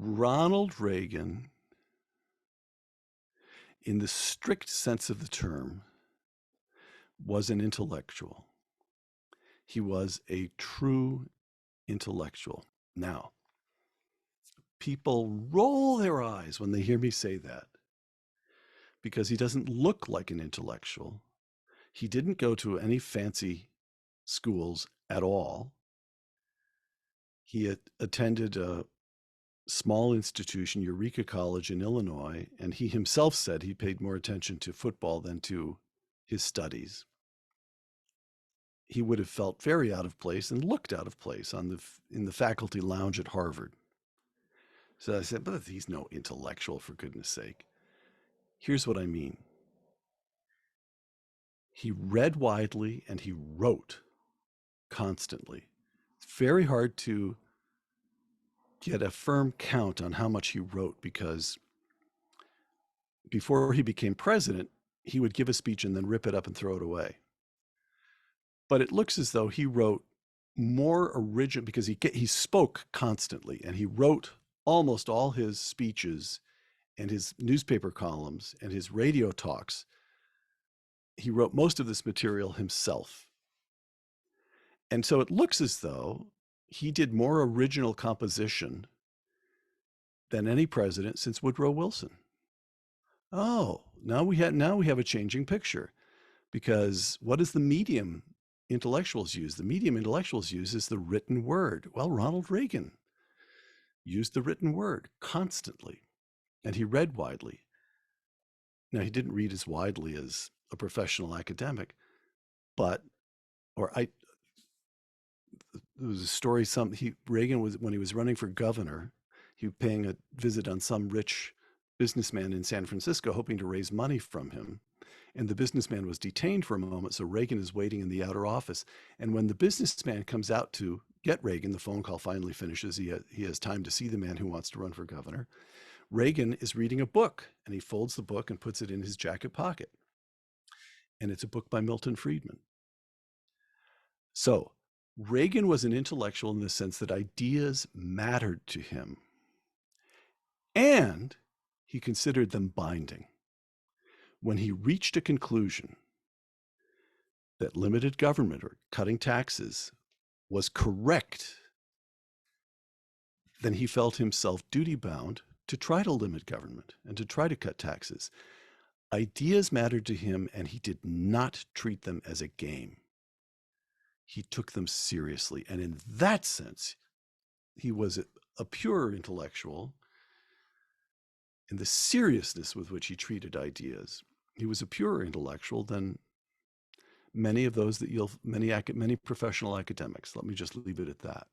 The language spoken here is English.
Ronald Reagan, in the strict sense of the term, was an intellectual. He was a true intellectual. Now, people roll their eyes when they hear me say that because he doesn't look like an intellectual. He didn't go to any fancy schools at all. He attended a small institution, Eureka College in Illinois, and he himself said he paid more attention to football than to his studies. He would have felt very out of place and looked out of place in the faculty lounge at Harvard. So I said, but he's no intellectual, for goodness sake. Here's what I mean. He read widely and he wrote constantly. It's very hard to get a firm count on how much he wrote because before he became president, he would give a speech and then rip it up and throw it away. But it looks as though he wrote more original because he spoke constantly and he wrote almost all his speeches and his newspaper columns and his radio talks. He wrote most of this material himself. And so it looks as though he did more original composition than any president since Woodrow Wilson. Oh, now we have a changing picture, because what does the medium intellectuals use? The medium intellectuals use is the written word. Well, Ronald Reagan used the written word constantly, and he read widely. Now, he didn't read as widely as a professional academic, but, there was a story, Reagan was, when he was running for governor, he was paying a visit on some rich businessman in San Francisco, hoping to raise money from him. And the businessman was detained for a moment, so Reagan is waiting in the outer office. And when the businessman comes out to get Reagan, the phone call finally finishes. He has time to see the man who wants to run for governor. Reagan is reading a book, and he folds the book and puts it in his jacket pocket. And it's a book by Milton Friedman. So Reagan was an intellectual in the sense that ideas mattered to him, and he considered them binding. When he reached a conclusion that limited government or cutting taxes was correct, then he felt himself duty-bound to try to limit government and to try to cut taxes. Ideas mattered to him, and he did not treat them as a game. He took them seriously, and in that sense, he was a pure intellectual in the seriousness with which he treated ideas. He was a purer intellectual than many of those that many professional academics. Let me just leave it at that.